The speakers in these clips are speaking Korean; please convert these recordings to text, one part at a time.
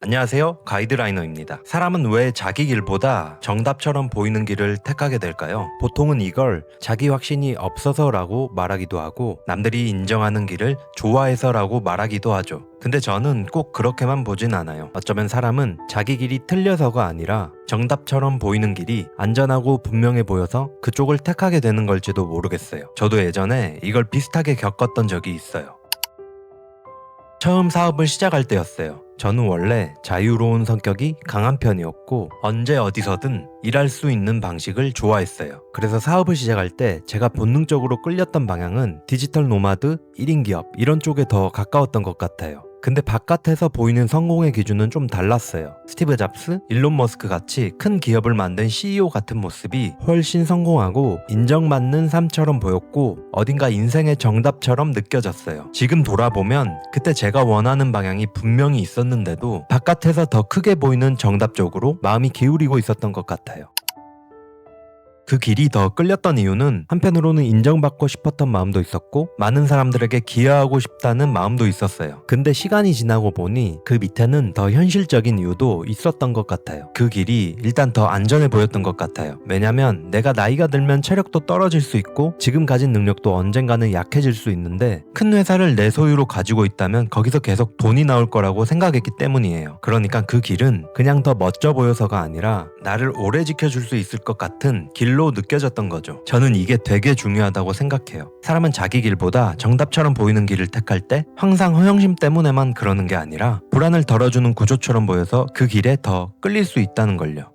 안녕하세요. 가이드라이너입니다. 사람은 왜 자기 길보다 정답처럼 보이는 길을 택하게 될까요? 보통은 이걸 자기 확신이 없어서라고 말하기도 하고 남들이 인정하는 길을 좋아해서라고 말하기도 하죠. 근데 저는 꼭 그렇게만 보진 않아요. 어쩌면 사람은 자기 길이 틀려서가 아니라 정답처럼 보이는 길이 안전하고 분명해 보여서 그쪽을 택하게 되는 걸지도 모르겠어요. 저도 예전에 이걸 비슷하게 겪었던 적이 있어요. 처음 사업을 시작할 때였어요. 저는 원래 자유로운 성격이 강한 편이었고 언제 어디서든 일할 수 있는 방식을 좋아했어요. 그래서 사업을 시작할 때 제가 본능적으로 끌렸던 방향은 디지털 노마드, 1인 기업 이런 쪽에 더 가까웠던 것 같아요. 근데 바깥에서 보이는 성공의 기준은 좀 달랐어요. 스티브 잡스, 일론 머스크 같이 큰 기업을 만든 CEO 같은 모습이 훨씬 성공하고 인정받는 삶처럼 보였고 어딘가 인생의 정답처럼 느껴졌어요. 지금 돌아보면 그때 제가 원하는 방향이 분명히 있었는데도 바깥에서 더 크게 보이는 정답 쪽으로 마음이 기울이고 있었던 것 같아요. 그 길이 더 끌렸던 이유는 한편으로는 인정받고 싶었던 마음도 있었고 많은 사람들에게 기여하고 싶다는 마음도 있었어요. 근데 시간이 지나고 보니 그 밑에는 더 현실적인 이유도 있었던 것 같아요. 그 길이 일단 더 안전해 보였던 것 같아요. 왜냐면 내가 나이가 들면 체력도 떨어질 수 있고 지금 가진 능력도 언젠가는 약해질 수 있는데 큰 회사를 내 소유로 가지고 있다면 거기서 계속 돈이 나올 거라고 생각했기 때문이에요. 그러니까 그 길은 그냥 더 멋져 보여서가 아니라 나를 오래 지켜줄 수 있을 것 같은 길로 느껴졌던 거죠. 저는 이게 되게 중요하다고 생각해요. 사람은 자기 길보다 정답처럼 보이는 길을 택할 때 항상 허영심 때문에만 그러는 게 아니라 불안을 덜어주는 구조처럼 보여서 그 길에 더 끌릴 수 있다는 걸요.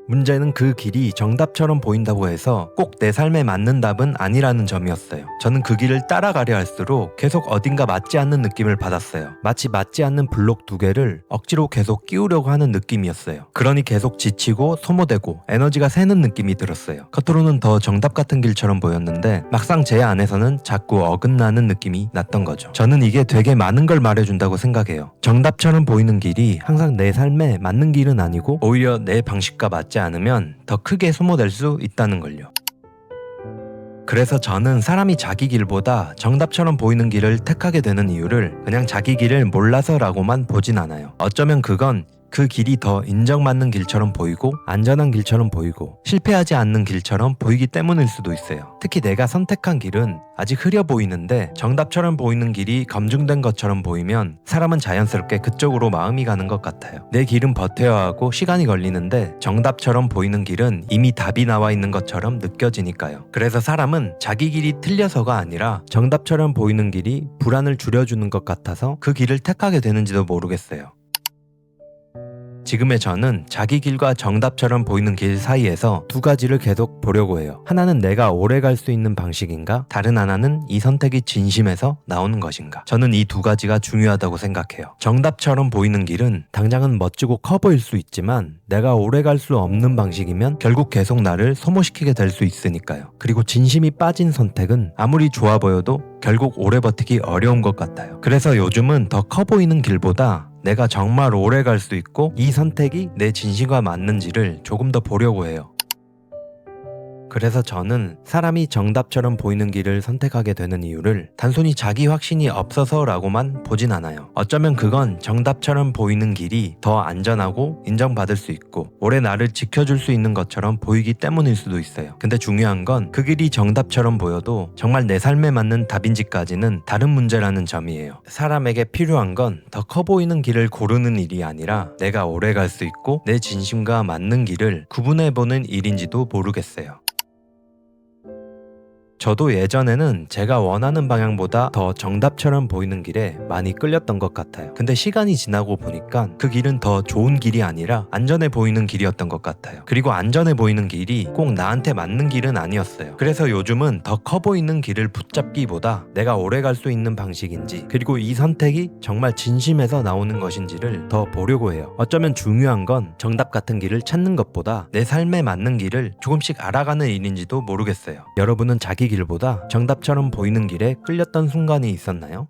문제는 그 길이 정답처럼 보인다고 해서 꼭 내 삶에 맞는 답은 아니라는 점이었어요. 저는 그 길을 따라가려 할수록 계속 어딘가 맞지 않는 느낌을 받았어요. 마치 맞지 않는 블록 두 개를 억지로 계속 끼우려고 하는 느낌이었어요. 그러니 계속 지치고 소모되고 에너지가 새는 느낌이 들었어요. 겉으로는 더 정답 같은 길처럼 보였는데 막상 제 안에서는 자꾸 어긋나는 느낌이 났던 거죠. 저는 이게 되게 많은 걸 말해준다고 생각해요. 정답처럼 보이는 길이 항상 내 삶에 맞는 길은 아니고 오히려 내 방식과 맞지 않으면 더 크게 소모될 수 있다는 걸요. 그래서 저는 사람이 자기 길보다 정답처럼 보이는 길을 택하게 되는 이유를 그냥 자기 길을 몰라서라고만 보진 않아요. 어쩌면 그건 그 길이 더 인정받는 길처럼 보이고 안전한 길처럼 보이고 실패하지 않는 길처럼 보이기 때문일 수도 있어요. 특히 내가 선택한 길은 아직 흐려 보이는데 정답처럼 보이는 길이 검증된 것처럼 보이면 사람은 자연스럽게 그쪽으로 마음이 가는 것 같아요. 내 길은 버텨야 하고 시간이 걸리는데 정답처럼 보이는 길은 이미 답이 나와 있는 것처럼 느껴지니까요. 그래서 사람은 자기 길이 틀려서가 아니라 정답처럼 보이는 길이 불안을 줄여주는 것 같아서 그 길을 택하게 되는지도 모르겠어요. 지금의 저는 자기 길과 정답처럼 보이는 길 사이에서 두 가지를 계속 보려고 해요. 하나는 내가 오래 갈 수 있는 방식인가? 다른 하나는 이 선택이 진심에서 나오는 것인가? 저는 이 두 가지가 중요하다고 생각해요. 정답처럼 보이는 길은 당장은 멋지고 커 보일 수 있지만 내가 오래 갈 수 없는 방식이면 결국 계속 나를 소모시키게 될 수 있으니까요. 그리고 진심이 빠진 선택은 아무리 좋아 보여도 결국 오래 버티기 어려운 것 같아요. 그래서 요즘은 더 커 보이는 길보다 내가 정말 오래 갈 수 있고 이 선택이 내 진심과 맞는지를 조금 더 보려고 해요. 그래서 저는 사람이 정답처럼 보이는 길을 선택하게 되는 이유를 단순히 자기 확신이 없어서라고만 보진 않아요. 어쩌면 그건 정답처럼 보이는 길이 더 안전하고 인정받을 수 있고 오래 나를 지켜줄 수 있는 것처럼 보이기 때문일 수도 있어요. 근데 중요한 건 그 길이 정답처럼 보여도 정말 내 삶에 맞는 답인지까지는 다른 문제라는 점이에요. 사람에게 필요한 건 더 커 보이는 길을 고르는 일이 아니라 내가 오래 갈 수 있고 내 진심과 맞는 길을 구분해보는 일인지도 모르겠어요. 저도 예전에는 제가 원하는 방향보다 더 정답처럼 보이는 길에 많이 끌렸던 것 같아요. 근데 시간이 지나고 보니까 그 길은 더 좋은 길이 아니라 안전해 보이는 길이었던 것 같아요. 그리고 안전해 보이는 길이 꼭 나한테 맞는 길은 아니었어요. 그래서 요즘은 더 커 보이는 길을 붙잡기보다 내가 오래 갈 수 있는 방식인지 그리고 이 선택이 정말 진심에서 나오는 것인지를 더 보려고 해요. 어쩌면 중요한 건 정답 같은 길을 찾는 것보다 내 삶에 맞는 길을 조금씩 알아가는 일인지도 모르겠어요. 여러분은 자기 길보다 정답처럼 보이는 길에 끌렸던 순간이 있었나요?